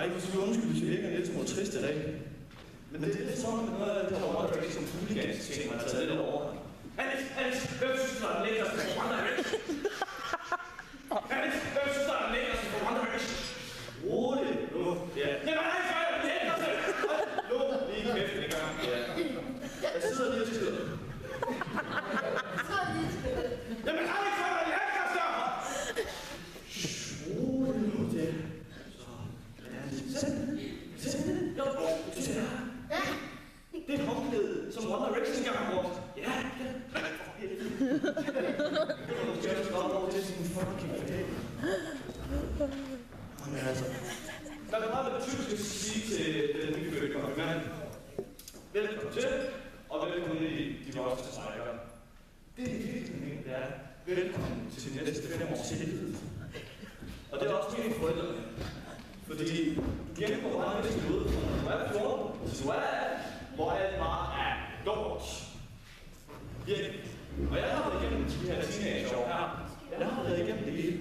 ikke forsøge undskyld, hvis vi virker en lille smule trist i dag. Men det er lidt sådan, at noget af det her One Direction hooligan-ting, man har taget lidt over. Alex, hvem synes du er den lækreste på One Direction? Alex, hvem synes du er den lækreste på One Direction? Roligt, nu. Ja. Jamen, Alex, hvad er den lækreste? Nu, lige kæft en gang. Ja. Jeg sidder lige og skrider. Jamen, Alex, hvad er den lækreste? Roligt nu, det. Så, ja, sæt det. Jo, du ser her. Ja. Det er et håndklæde, som One Direction engang har brugt. Ja, ja. For helvede. Det var måske også godt over til sin fucking fag. Men altså, der er meget, hvad typisk skal sige til den nyfødte konfirmand. Velkommen til, og velkommen i de voksne strækker. Det er virkelig det er velkommen til de næste 5 års selvhed. Og det er også mine forældre. Fordi du gennemgår bare næsten ud, fra du er 14 til du er 18, hvor alt bare er lort. Og jeg har været igennem de her teenageår her. Jeg har været igennem det hele.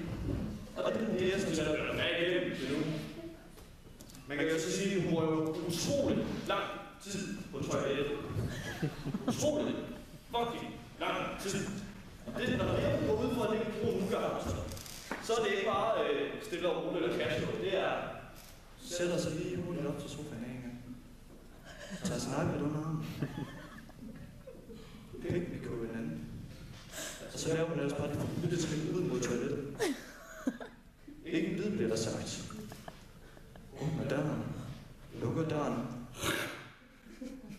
Og det er det, jeg synes, at jeg er igennem det nu. Man kan jo så sige, at hun var jo utrolig lang tid på toilettet. Utrolig fucking lang tid. Det, når jeg går ud fra det, vi bruger nu gør, så er det ikke bare stille og roligt eller casual. Det er, sætter sig lige hurtigt op til sofaen en gang. Tager snakket under armen. Picnic på hinanden. Og så laver man ellers bare det lille trin ud mod toilettet. Ikke en lyd bliver der sagt. Åbner døren. Lukker døren.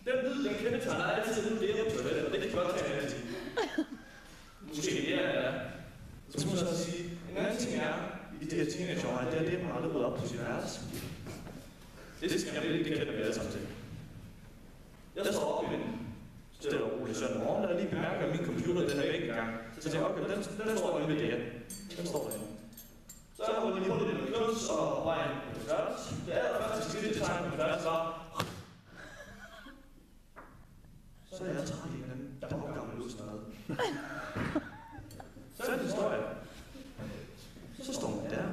Den lyd, den kendetegner altid nu det på toilettet, og det kan godt tage altid. Måske mere er det. Så må jeg så sige, en anden ting er, i de her teenageår, at det er det, man aldrig rydder op på sin værelse. Det skal jeg ikke kende, vi alle sammen til. Jeg står op i den stille og roligt søndag morgen, og jeg lige bemærker, at min computer den er væk en gang. Så tænker jeg, okay, den står inde ved det her. Den står derinde. Så jeg holder lige hurtigt med klus og vejen på tværs. Det allerførste skridt i tegn på tværs var... Så er jeg træt i en anden baggammel udsnøret. Så er det historie. Så står man der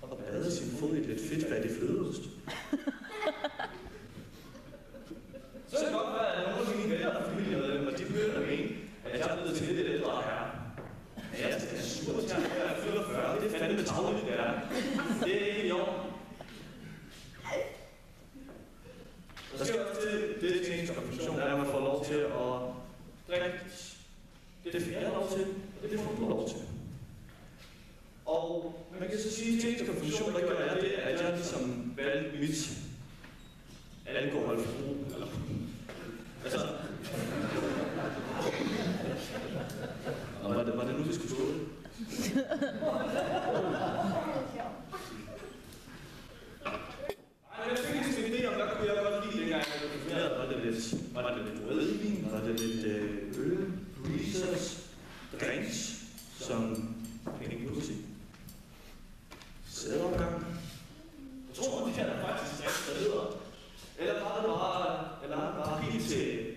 og bader sin fod i lidt fedtfattig flødeost. Så er det godt være, at nogle af mine venner og familiemedlemmer, de begynder at mene, at jeg er blevet til lidt ældre herre. Ja, jeg er super til at jeg er 44. Det er fandme travligt, det er. Det er ikke i år. Og så skal jeg også til det til en konklusion, at man får lov til at drikke. Det fik jeg lov til, og det får du lov til. Og man kan så sige, at til en konklusion, der gør jeg det, at jeg ligesom valgte mit alkoholforbrug. Altså... Og var det nu, vi skulle stå det? Jeg fik ligesom en idé om, hvad kunne jeg godt lide dengang, jeg blev konfirmeret. Var det lidt rødvin? Var det lidt øl? Research? Drinks? Som Pink Pussy? Sædeopgang? Jeg tror, det er faktisk drinks, der hedder. Eller bare helt til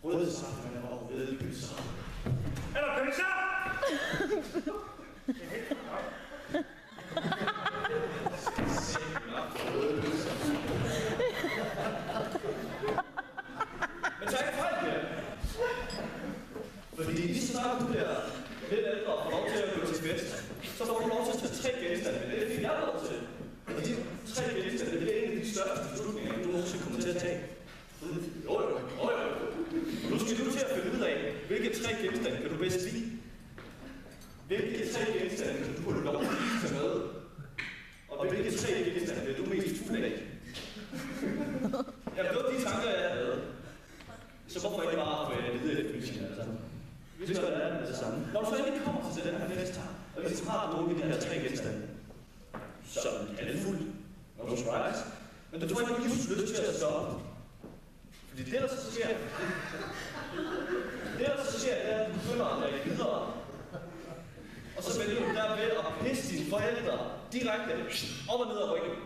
røde safterne og hvedebøsser. Eller pølser! Men tag ikke fejl her. Fordi lige så snart du bliver lidt ældre og får lov til at gå til fest, så får du lov til at tage 3 genstande. Men det fik jeg lov til. Og de 3 genstande, det er en af de største beslutninger, du nogensinde kommer til at tage. Jo. Nu skal du til at finde ud af, hvilke 3 genstande kan du bedst lide. Hvilke 3 genstande kan du få lov til at tage med? Og hvilke 3 genstande er du mest fuld af? Ja, det var de tanker, jeg havde. Så hvorfor ikke bare få videre i det altså? Vi skal lære det med det samme. Når du så endelig kommer til den her fest her, og vi har drukket de her 3 genstande, så er det fuldt. No surprise. Men du tror ikke, du har lyst til at stoppe. Fordi det, der så sker, det er, at du begynder at drikke videre. Og så vælger du derved at pisse dine forældre direkte op og ned ad ryggen.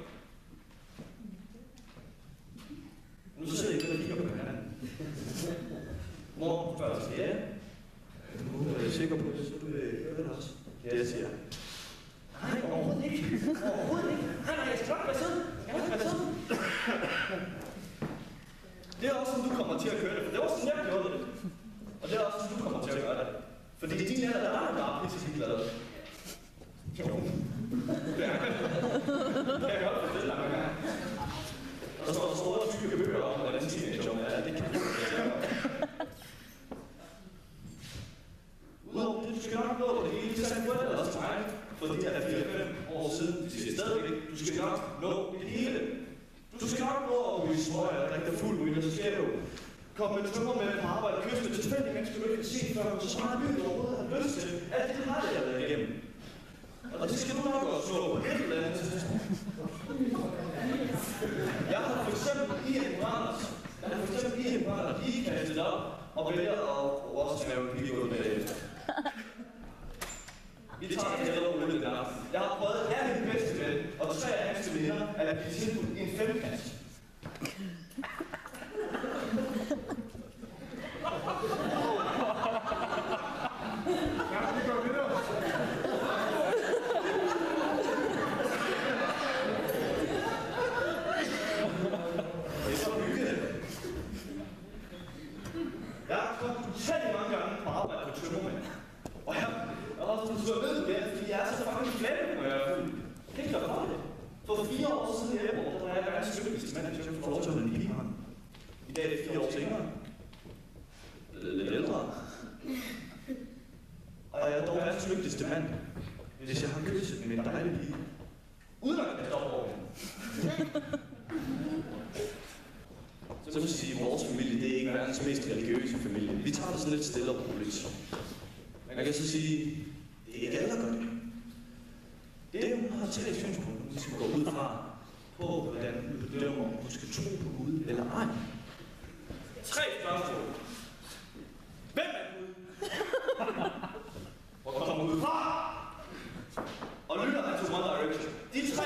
Nu sidder jeg og kigger på hinanden. Mor spørger sig, ja. Nu er jeg sikker på det, så du vil høre det også. Det jeg siger. Nej, overhovedet ikke. Overhovedet ikke. Nej, jeg skal Nå, det hele. Du skal nok gå og ryge smøger og drikke dig fuld, men så skal du komme med tømmermænd på arbejde og kysse med tilfældige mennesker, du ikke kan se før, så meget livet overhovedet har lyst til. Alt det har jeg været igennem. Og det skal du nok også nå på et eller andet tidspunkt. Jeg har for eksempel Ian Branders lige kastet op og vælger at også lave en video bagefter. Vi tager det heller roligt den aften. Jeg har prøvet alle mine bedste ven og 3 af hans veninder at blive tilbudt en 5-kasse. Jeg har kommet utallige mange gange på arbejde på tømmermænd. Og jeg har også forsøgt ved det, fordi jeg er så fucking flemme, når jeg er fuld. Helt klart for det. For 4 år siden i Aalborg, der var jeg verdens lykkeligste mand, jeg får lov til at holde en bilhånd. I dag er det 4 år senere. Lidt ældre. Og jeg er dog verdens lykkeligste mand, hvis jeg har kysset med en dejlig pige. Uden at jeg stopper over hende. Så vil sige, at vores familie, det er ikke verdens mest religiøse familie. Vi tager det sådan lidt stille og roligt. Man kan så sige, det er ikke alle, der gør det. Det er, hun har 3 synspunkter, hun skal gå ud fra på, hvordan du bedømmer, om du skal tro på Gud eller ej. 3 spørgsmål. Hvem er Gud? Hvor kommer Gud fra? Og lytter han til One Direction? De 3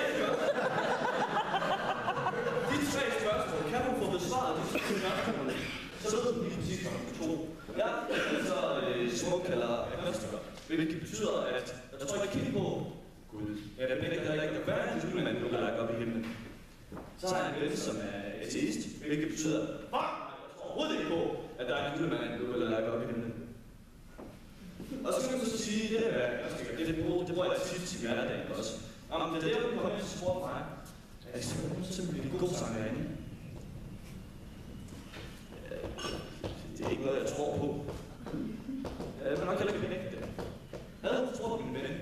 spørgsmål kan hun få besvaret de 3 spørgsmål. Så ved du lige præcis, hvad hun tror. Jeg er så smuk kalder agnostiker, hvilket betyder, at jeg tror ikke helt på Gud. Jeg benægter heller ikke, at hverken julemand nu er lagt op i himlen. Så har jeg en ven, som er ateist, hvilket betyder, jeg tror overhovedet ikke på, at der er en julemand nu er lagt op i himlen. Og så kan man så sige, det er agnostiker, det bruger jeg tit til hverdagen også. Jamen, det er der, du kommer ind til sport for mig. Jeg er simpelthen en god sangerinde. Det er ikke noget, jeg tror på. Jeg vil nok heller ikke benægte det. Havde hun troet på min ven,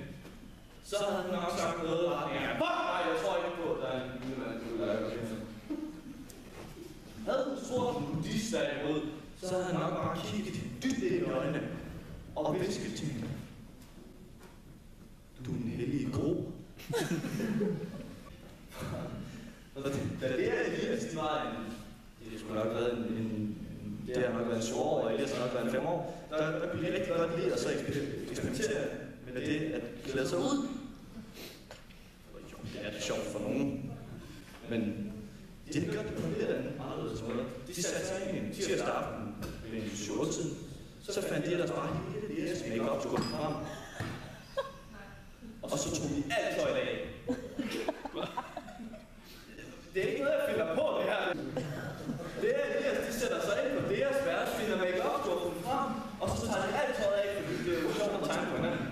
så havde hun nok sagt noget, der retning af, nej, jeg tror ikke på, at der er en julemand, der er på himlen. Havde hun troet på en buddhist derimod, så havde han nok bare kigget dybt ind i øjnene og visket til hende. Du er en hellig gro. Da det er Elias, det var det skulle nok været det har nok været en 7 år, og Elias har nok været en 5 år. Der kunne de rigtig godt lide at så eksperimentere med det at klæde sig ud. Jo, det er det sjovt for nogen. Men de har gjort det på en lidt anderledes måde. De satte sig ind en tirsdag aften ved en 7-8-tiden. Så fandt de ellers bare hele Elias make-up til at gå frem. Og så tog de alt tøjet af. Det er ikke noget, jeg finder på, det her. Det er Elias, de sætter sig ind på deres værelse, finder make-up-skuffen frem, og så tager de alt tøjet af, fordi det er jo sjovt at tegne på hinanden.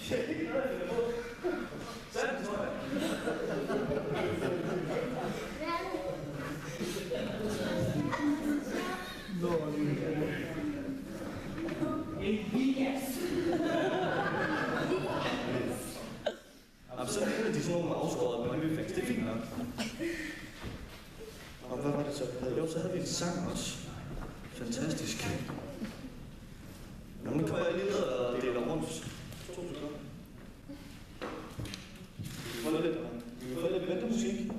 Det er ikke noget, jeg finder på. Sandt, tror jeg. Jamen, så er de sådan nogle afskåret Moneyfix, det er fint nok. Og hvad var det så, vi havde? Jo, så havde vi en sang også. Fantastisk. Nu kommer jeg lige ned og deler rundt. 2 sekunder. Vi får lidt ventemusik. Må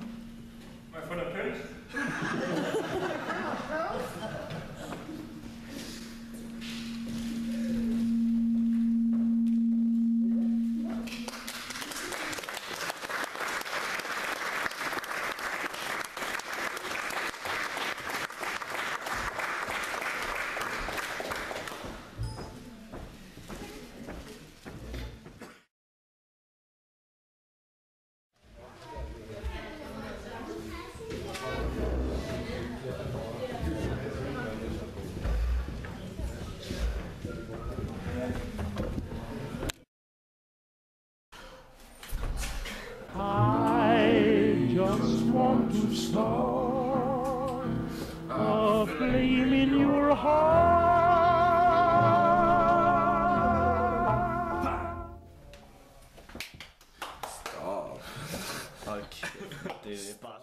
jeg få noget pøls? Want to start a flame in your heart. Stop. Det er bare...